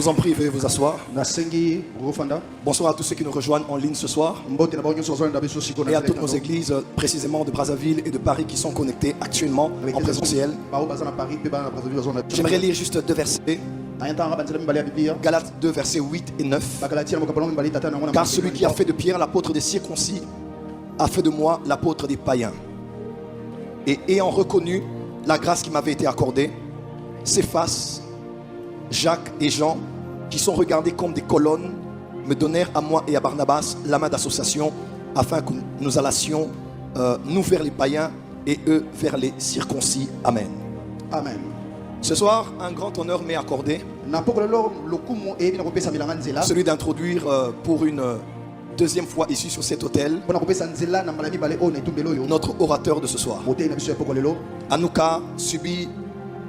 vous en prie, veuillez vous asseoir. Bonsoir à tous ceux qui nous rejoignent en ligne ce soir. Et à toutes nos églises, précisément de Brazzaville et de Paris, qui sont connectées actuellement en présentiel. J'aimerais lire juste deux versets. Galates 2, versets 8 et 9. Car celui qui a fait de Pierre l'apôtre des circoncis a fait de moi l'apôtre des païens. Et ayant reconnu la grâce qui m'avait été accordée, Céphas, Jacques et Jean, qui sont regardés comme des colonnes, me donnèrent à moi et à Barnabas la main d'association afin que nous allassions nous vers les païens et eux vers les circoncis. Amen. Amen. Ce soir, un grand honneur m'est accordé, celui d'introduire pour une deuxième fois ici sur cet hôtel notre orateur de ce soir. Anouka subit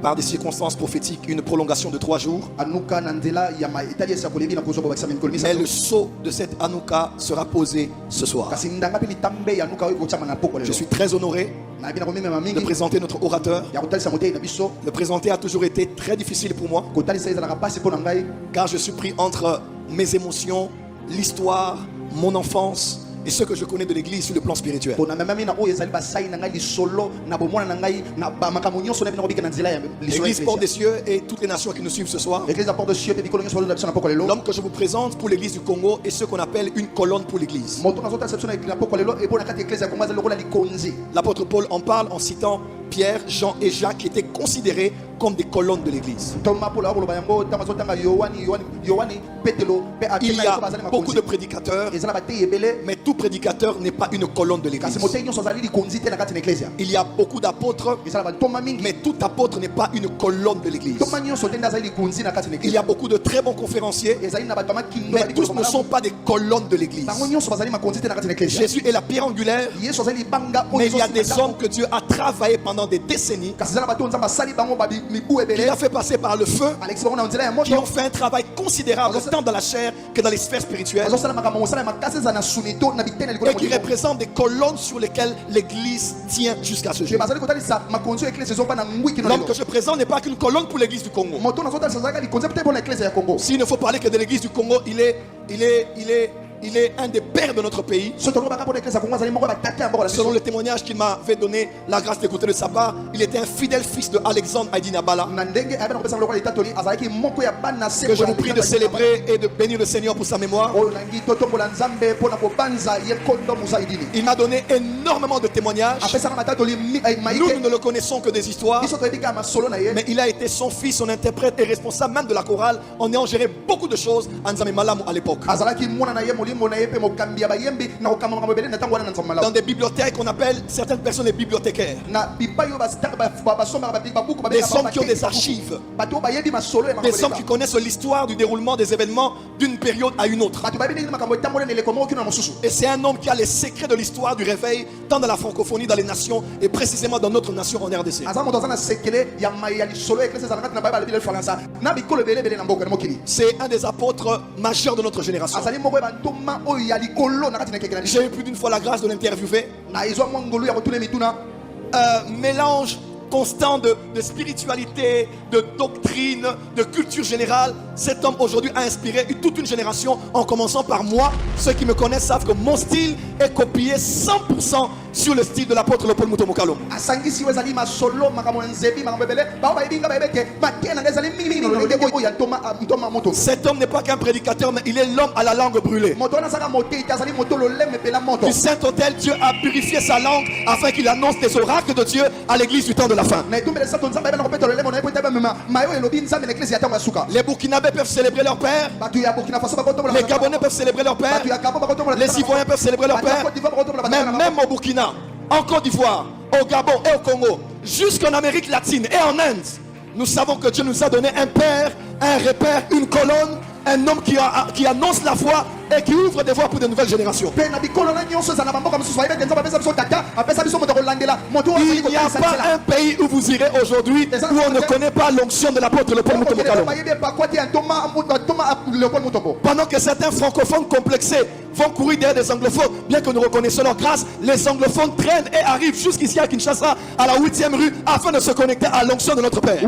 par des circonstances prophétiques une prolongation de 3 jours. Mais le sceau de cette Anouka sera posé ce soir. Je suis très honoré de présenter notre orateur. Le présenter a toujours été très difficile pour moi, car je suis pris entre mes émotions, l'histoire, mon enfance et ce que je connais de l'église sur le plan spirituel. L'église porte des cieux et toutes les nations qui nous suivent ce soir. L'homme que je vous présente pour l'église du Congo est ce qu'on appelle une colonne pour l'église. L'apôtre Paul en parle en citant Pierre, Jean et Jacques, qui étaient considérés comme des colonnes de l'église. Il y a beaucoup de prédicateurs, mais tout prédicateur n'est pas une colonne de l'église. Il y a beaucoup d'apôtres, mais tout apôtre n'est pas une colonne de l'église. Il y a beaucoup de très bons conférenciers, mais tous ne sont pas des colonnes de l'église. Jésus est la pierre angulaire, mais il y a des hommes que Dieu a travaillé pendant des décennies, qu'il a fait passer par le feu, qui ont fait un travail considérable tant dans la chair que dans les sphères spirituelles, et qui représentent des colonnes sur lesquelles l'église tient jusqu'à ce jour. L'homme que je présente n'est pas qu'une colonne pour l'église du Congo. S'il ne faut parler que de l'église du Congo, il est un des pères de notre pays. Selon le témoignage qu'il m'avait donné la grâce d'écouter de sa part, il était un fidèle fils de Alexandre Aïdinabala, que je vous prie de célébrer et de bénir le Seigneur pour sa mémoire. Il m'a donné énormément de témoignages. Nous ne le connaissons que des histoires, mais il a été son fils, son interprète et responsable même de la chorale, en ayant géré beaucoup de choses à Nzamé Malamu à l'époque. Dans des bibliothèques, on appelle certaines personnes des bibliothécaires. Des hommes qui ont des archives, des hommes qui connaissent l'histoire du déroulement des événements d'une période à une autre. Et c'est un homme qui a les secrets de l'histoire du réveil, tant dans la francophonie, dans les nations, et précisément dans notre nation en RDC. C'est un des apôtres majeurs de notre génération. J'ai eu plus d'une fois la grâce de l'interviewer. Mélange constant de spiritualité, de doctrine, de culture générale. Cet homme aujourd'hui a inspiré toute une génération, en commençant par moi. Ceux qui me connaissent savent que mon style est copié 100% sur le style de l'apôtre Paul Mutomokalo. Cet homme n'est pas qu'un prédicateur, mais il est l'homme à la langue brûlée. Du Saint-Autel, Dieu a purifié sa langue afin qu'il annonce des oracles de Dieu à l'église du temps de la fin. Les Burkinabés peuvent célébrer leur père, les Gabonais peuvent célébrer leur père, les Ivoiriens peuvent célébrer leur père, mais même au Burkina, en Côte d'Ivoire, au Gabon et au Congo, jusqu'en Amérique latine et en Inde, nous savons que Dieu nous a donné un père, un repère, une colonne, un homme qui annonce la foi et qui ouvre des voies pour de nouvelles générations. Il n'y a pas un pays où vous irez aujourd'hui où on ne connaît pas l'onction de l'apôtre Paul Mutomokalo. Pendant que certains francophones complexés vont courir derrière des anglophones. Bien que nous reconnaissons leur grâce, les anglophones traînent et arrivent jusqu'ici à Kinshasa, à la 8e rue, afin de se connecter à l'onction de notre Père.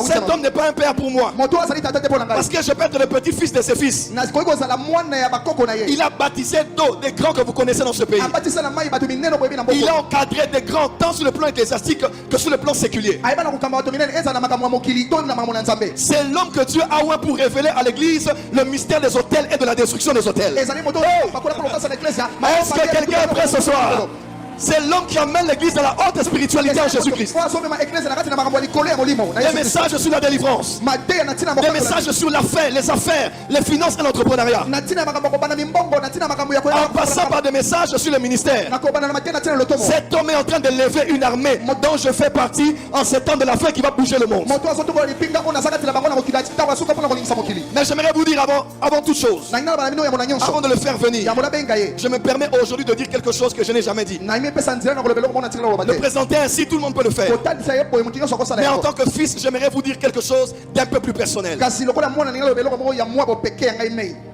Cet homme n'est pas un père pour moi, parce que je peux être le petit-fils de ses fils. Il a baptisé des grands que vous connaissez dans ce pays. Il a encadré des grands tant sur le plan ecclésiastique que sur le plan séculier. C'est l'homme que Dieu a oint pour révéler à l'église le mystère des autels et de la destruction des autels. Est-ce que quelqu'un est prêt ce soir? C'est l'homme qui amène l'église à la haute spiritualité en Jésus-Christ. Des messages sur la délivrance, des messages sur l'affaire, les affaires, les finances et l'entrepreneuriat, en passant par des messages sur le ministère. Cet homme est en train de lever une armée dont je fais partie en ces temps de la fin qui va bouger le monde. Mais j'aimerais vous dire avant toute chose, avant de le faire venir, je me permets aujourd'hui de dire quelque chose que je n'ai jamais dit. Le présenter ainsi, tout le monde peut le faire. Mais en tant que fils, j'aimerais vous dire quelque chose d'un peu plus personnel.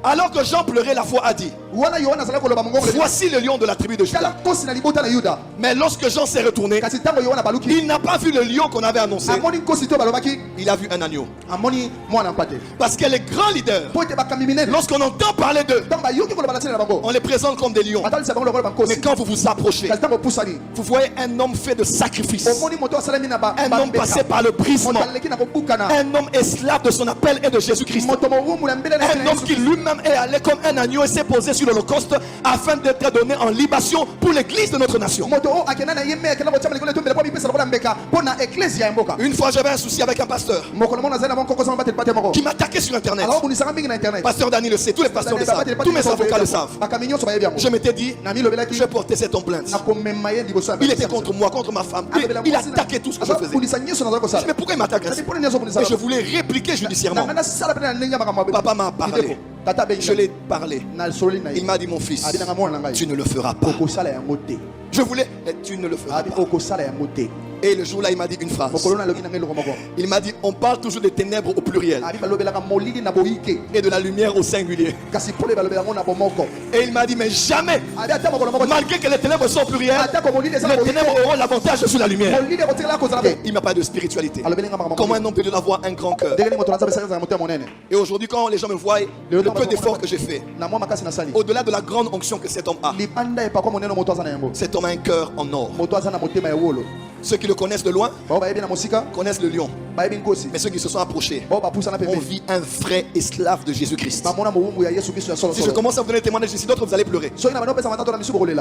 Alors que Jean pleurait, la foi a dit: voici le lion de la tribu de Juda. Mais lorsque Jean s'est retourné, il n'a pas vu le lion qu'on avait annoncé. Il a vu un agneau. Parce que les grands leaders, lorsqu'on entend parler d'eux, on les présente comme des lions. Mais quand vous vous approchez, vous voyez un homme fait de sacrifice, un homme passé par le brisement, un homme esclave de son appel et de Jésus-Christ, un homme qui lui-même est allé comme un agneau et s'est posé sur l'Holocauste afin d'être donné en libation pour l'église de notre nation. Une fois j'avais un souci avec un pasteur qui m'attaquait sur internet. Pasteur Dani le sait, tous les pasteurs le savent, tous mes avocats le savent. Je m'étais dit, je portais cette plainte. Il était contre moi, contre ma femme. Il attaquait tout ce que je faisais. Mais pourquoi il m'attaque ainsi? Et je voulais répliquer judiciairement. Papa m'a parlé. Je l'ai parlé. Il m'a dit: mon fils, tu ne le feras pas. Je voulais, tu ne le feras pas. Et le jour là, il m'a dit une phrase. Il m'a dit: on parle toujours des ténèbres au pluriel et de la lumière au singulier. Et il m'a dit: mais jamais, malgré que les ténèbres sont plurielles, les ténèbres auront l'avantage sur la lumière. Il m'a pas de spiritualité. Comment un homme peut avoir un grand cœur? Et aujourd'hui, quand les gens me voient, le peu d'efforts que j'ai fait, au-delà de la grande onction que cet homme a, cet homme a un cœur en or. Ceux qui le connaissent de loin connaissent le lion. Mais ceux qui se sont approchés ont vu un vrai esclave de Jésus-Christ. Si je commence à vous donner des témoignages ici, d'autres vous allez pleurer.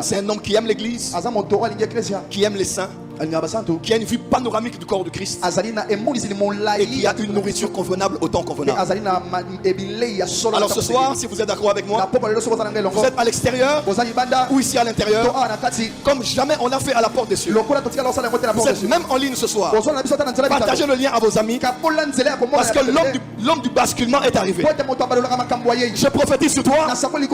C'est un homme qui aime l'église, qui aime les saints, qui a une vue panoramique du corps de Christ et qui a une nourriture convenable au temps convenable. Alors ce soir, si vous êtes d'accord avec moi, vous êtes à l'extérieur ou ici à l'intérieur, comme jamais on l'a fait à la porte des cieux. Vous êtes même en ligne ce soir. Partagez le lien à vos amis, parce que l'homme du basculement est arrivé. Je prophétise sur toi,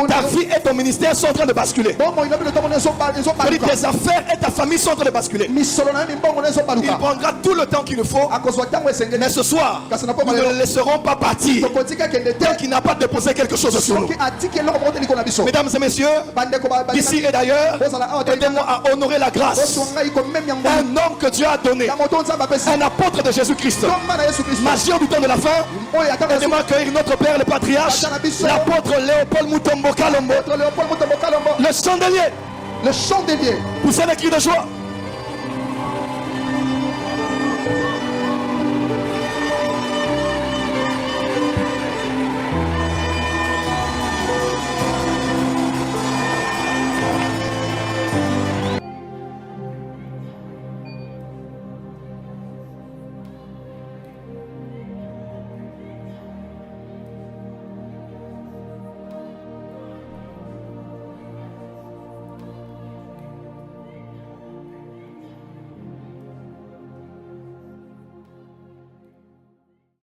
ta vie et ton ministère sont en train de basculer. Tes affaires et ta famille sont en train de basculer. Il prendra tout le temps qu'il nous faut, mais ce soir, nous ne le laisserons pas partir tant qu'il n'a pas déposé quelque chose sur nous. Mesdames et messieurs, d'ici et d'ailleurs, aidez-moi à honorer la grâce. Un homme que Dieu a donné, un apôtre de Jésus-Christ, major du temps de la fin. Aidez-moi à accueillir notre père, le patriarche, l'apôtre Léopold Mutombo Kalombo, le chandelier. Poussez des cris de joie.